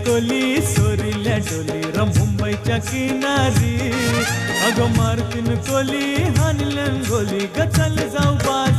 कोली सोरील्या डोली र मुंबईच्या किनारी. अगं मारतीन कोली हाणल्यान गोली ग चल जाऊ बाज